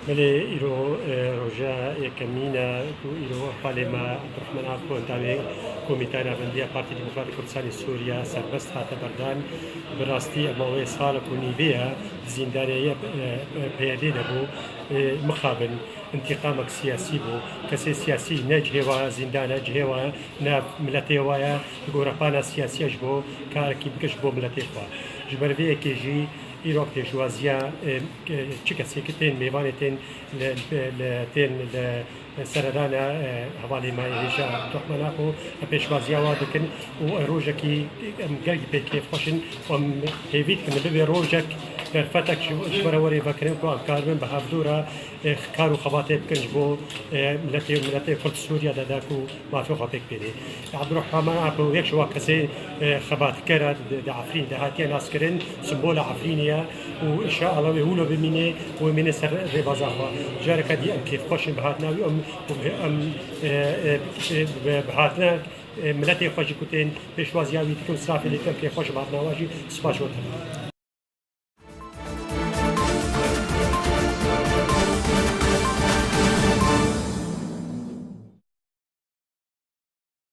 بله ایرو روزا کمینا تو ایرو پارلما عبدالرحمن عبدو انتامه کمیته نابندی پارتی دموکراتی کردستان سوریا سربست هات بردان براستی اموی سال کنیبیا زندانیه پیاده دبو مخابن انتقامك سياسي بو كسي سياسي نجهوا زندان نجهوا ناف ملتي وايا غوربانا سياسي جبو كاركي بكش بو ملتي خوا جبرفي كيجي ایران پیشوازیا چه کسی که تین میوان تین سردان حوالی ما هیچ دخمنا خو پیشوازیا وادکن و روزکی گرگ پیکی خوشن و هیوید کنه ببی روزک در فتک جبروری بکنیم که کاربن به هفدورا کارو خواته بکنج بو ملت کرد سوریا دادکو مافی خواته بینی عبدالرحمن عبدو یک شوا کسی خبات کرد عفرین دهاتی ناس کرن سمبول عفرینیا وإن شاء الله يقولوا بمينة ومن سر ربازها جارك دي أم كيف خوش بهاتنا وأم بهاتنا ملتي خوش كتين بشوازيا ويتكون سافي اللي كيف خوش بهاتنا واجي سباش وتر